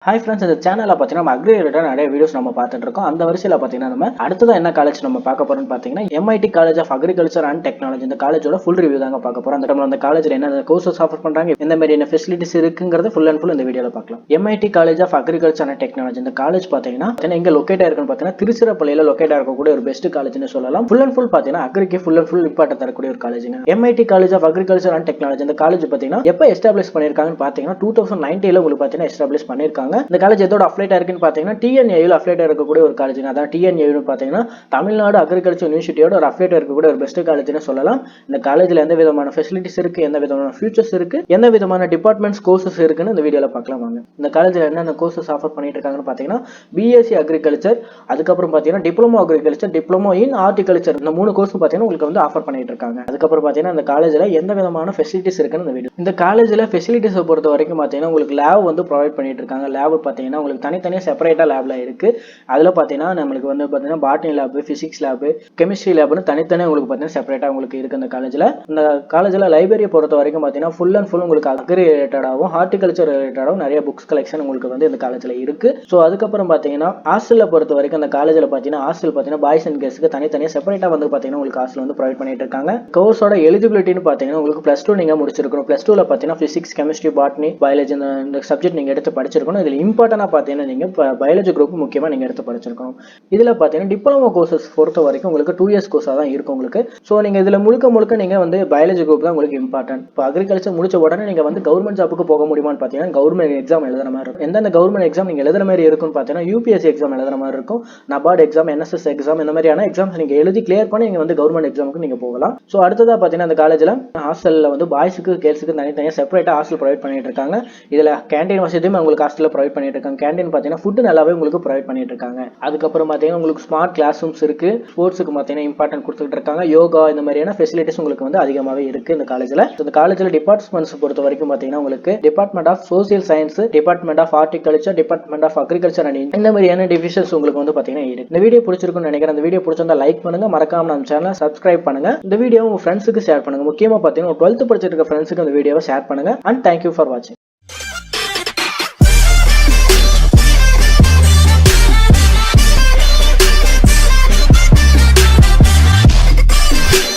Hi friends, இந்த சேனலில் பார்த்தீங்கன்னா அக்ரி ரிலேட்டட் நிறைய வீடியோஸ் நம்ம பார்த்துட்டு இருக்கோம். அந்த வரிசையில் பார்த்தீங்கன்னா நம்ம அடுத்ததான் என்ன காலேஜ் நம்ம பார்க்க போறோம்னு பார்த்தீங்கன்னா MIT college of agriculture and technology. இந்த காலேஜோட ஃபுல் ரிவ்யூ தாங்க பார்க்க போறோம். அந்த காலேஜில் என்ன கோர்சஸ் ஆஃபர் பண்றாங்க, எந்த மாதிரி என்ன ஃபெசிலிட்டிஸ் இருக்குங்கிறது ஃபுல் அண்ட் ஃபுல் இந்த வீடியோவில் பார்க்கலாம். MIT college of agriculture and technology இந்த காலேஜ் பார்த்தீங்கன்னா எங்க லொக்கேட் இருக்குன்னு பார்த்தீங்கன்னா திருச்சிராப்பள்ளியில் லொக்கேட் இருக்கக்கூடிய ஒரு பெஸ்ட் காலேஜ்னு சொல்லலாம். ஃபுல் அண்ட் ஃபுல் பார்த்தீங்கன்னா அக்ரிக்கு ஃபுல் அண்ட் ஃபுல் இம்பார்ட்டன் தரக்கூடிய ஒரு காலேஜுங்க. MIT college of agriculture and technology இந்த காலேஜ் பார்த்தீங்கன்னா எப்போ எஸ்டாப்ளிஷ் பண்ணிருக்காங்கன்னு பார்த்தீங்கன்னா 2019 உங்களுக்கு பார்த்தீங்கன்னா எஸ்டாப்ளிஷ் பண்ணிருக்காங்க. இந்த காலேஜ் எதோட அஃபிலியேட் இருக்குன்னு பார்த்தீங்கன்னா டிஎன்ஏயில் அஃபிலியேட் இருக்கக்கூடிய ஒரு காலேஜுங்க. அதான் டிஎன்ஏன்னு பார்த்தீங்கன்னா தமிழ்நாடு அக்ரிகல்ச்சர் யூனிவர்சிட்டியோட ஒரு அஃபிலியேட் இருக்கக்கூடிய ஒரு பெஸ்ட் காலேஜ்னு சொல்லலாம். இந்த காலேஜில் எந்த விதமான ஃபெசிலிட்டிஸ் இருக்கு, எந்த விதமான ஃபியூச்சர்ஸ் இருக்கு, எந்த விதமான டிபார்ட்மெண்ட்ஸ் கோர்சஸ் இருக்குன்னு இந்த வீடியோவில் பார்க்கலாம் வாங்க. இந்த காலேஜில் என்னென்ன கோர்சஸ் ஆஃபர் பண்ணிட்டு இருக்காங்கன்னு பார்த்தீங்கன்னா பிஎஸ்சி அக்ரிகல்ச்சர், அதுக்கப்புறம் பார்த்தீங்கன்னா diploma agriculture, diploma in horticulture, இந்த 3 கோர்ஸ் பார்த்தீங்கன்னா உங்களுக்கு வந்து ஆஃபர் பண்ணிட்டு இருக்காங்க. அதுக்கப்புறம் பார்த்தீங்கன்னா இந்த காலேஜில் எந்த விதமான ஃபெசிலிட்டிஸ் இருக்குன்னு இந்த வீடியோ. இந்த காலேஜில் ஃபெசிலிட்டிஸை பொறுத்த வரைக்கும் பார்த்தீங்கன்னா உங்களுக்கு லேப் வந்து ப்ரொவைட் பண்ணிட்டு இருக்காங்க. லேப் பார்த்தீங்கன்னா உங்களுக்கு தனித்தனியாக செப்பரேட்டாக லேப்ல இருக்கு. அதில் பார்த்தீங்கன்னா நம்மளுக்கு வந்து பார்த்தீங்கன்னா botany lab, physics lab, chemistry லேப்னு தனித்தனியாக உங்களுக்கு பார்த்தீங்கன்னா செப்பரேட்டாக உங்களுக்கு இருக்கு. இந்த காலேஜில் லைப்ரரியை பொறுத்த வரைக்கும் பார்த்தீங்கன்னா ஃபுல் அண்ட் ஃபுல் உங்களுக்கு அக்ரி ரிலேட்டடாகவும் ஹார்டிகல்ச்சர் ரிலேட்டடாகவும் நிறைய புக்ஸ் கலெக்ஷன் உங்களுக்கு வந்து இந்த காலேஜில் இருக்கு. ஸோ அதுக்கப்புறம் பார்த்தீங்கன்னா ஹாஸ்டலில் பொறுத்த வரைக்கும் அந்த காலேஜில் பார்த்தீங்கன்னா ஹாஸ்டல் பார்த்தீங்கன்னா பாய்ஸ் அண்ட் கேர்ள்ஸ்க்கு தனித்தனியாக செப்பரேட்டாக வந்து பார்த்தீங்கன்னா உங்களுக்கு ஹாஸ்டல் வந்து ப்ரொவைட் பண்ணிட்டு இருக்காங்க. கோர்ஸோட எலிஜிபிலிட்டின்னு பார்த்தீங்கன்னா உங்களுக்கு +2 நீங்கள் முடிச்சிருக்கணும். +2ல பார்த்தீங்கன்னா பிசிக்ஸ், கெமிஸ்ட்ரி, பாட்னி, பயாலஜி இந்த சப்ஜெக்ட் நீங்கள் எடுத்து படிச்சிருக்கணும். இதில் இம்பார்ட்டனாக பார்த்தீங்கன்னா நீங்கள் பயாலஜி குரூப் முக்கியமாக நீங்கள் எடுத்து படிச்சிருக்கணும். இதில் பார்த்தீங்கன்னா டிப்ளமோ கோர்சஸ் பொறுத்த வரைக்கும் உங்களுக்கு 2 இயர்ஸ் கோர்ஸாக தான் இருக்கும் உங்களுக்கு. ஸோ நீங்கள் இதில் முழுக்க நீங்கள் வந்து பயாலஜி குரூப் தான் உங்களுக்கு இம்பார்ட்டன்ட். இப்போ அக்ரிகல்ச்சர் முடிச்ச உடனே நீங்கள் வந்து கவர்மெண்ட் ஜாப்புக்கு போக முடியுமான்னு பார்த்தீங்கன்னா கவர்மெண்ட் எக்ஸாம் எழுதுற மாதிரி இருக்கும். எந்தெந்த கவர்மெண்ட் எக்ஸாம் நீங்கள் எழுதுற மாதிரி இருக்குன்னு பார்த்தீங்கன்னா யூபிஎஸ்சி எக்ஸாம் எழுதுற மாதிரி இருக்கும், நபார்டு எக்ஸாம், என்எஸ்எஸ் எக்ஸாம், இந்த மாதிரியான எக்ஸாம்ஸ் நீங்கள் எழுதி கிளியர் பண்ணி நீங்கள் வந்து கவர்மெண்ட் எக்ஸாமுக்கு நீங்கள் போகலாம். ஸோ அடுத்ததாக பார்த்தீங்கன்னா அந்த காலேஜில் ஹாஸ்டலில் வந்து பாய்ஸுக்கு கேர்ள்ஸுக்கு தனித்தனியாக செப்பரேட்டாக ஹாஸ்டல் ப்ரொவைட் பண்ணிட்டு இருக்காங்க. இதில் கேண்டீன் வசதியும் உங்களுக்கு ஹாஸ்டலில் ப்ரொவைட் பண்ணிட்டு இருக்காங்க. கேண்டீன் பார்த்தீங்கன்னா ஃபுட் நல்லாவே உங்களுக்கு ப்ரொவைட் பண்ணிட்டு இருக்காங்க. அதுக்கப்புறம் பார்த்தீங்கன்னா உங்களுக்கு ஸ்மார்ட் கிளாஸ் ரூம்ஸ் இருக்கு. ஸ்போர்ட்ஸுக்கு பார்த்தீங்கன்னா இம்பார்ட்டன்ட் கொடுத்துட்டு இருக்காங்க. யோகா இந்த மாதிரியான ஃபெசிலிட்டிஸ் உங்களுக்கு வந்து அதிகமாகவே இருக்கு இந்த காலேஜில். இந்த காலேஜில் டிபார்ட்மெண்ட்ஸ் பொறுத்த வரைக்கும் பார்த்தீங்கன்னா உங்களுக்கு department of social science, department of horticulture, department of agriculture and இந்த மாதிரியான டிவிஷன்ஸ் உங்களுக்கு வந்து பார்த்தீங்கன்னா இருக்கு. இந்த வீடியோ பிடிச்சிருக்குன்னு நினைக்கிறேன். இந்த வீடியோ பிடிச்சிருந்தா லைக் பண்ணுங்க, மறக்காம நம்ம சேனலை சப்ஸ்கிரைப் பண்ணுங்க. இந்த வீடியோ உங்க ஃப்ரெண்ட்ஸுக்கு ஷேர் பண்ணுங்க. முக்கியமாக பார்த்தீங்கன்னா 12th படிச்சிருக்க ஃப்ரெண்ட்ஸுக்கு இந்த வீடியோவை ஷேர் பண்ணுங்க. அண்ட் தேங்க்யூ ஃபார் வாட்சிங்.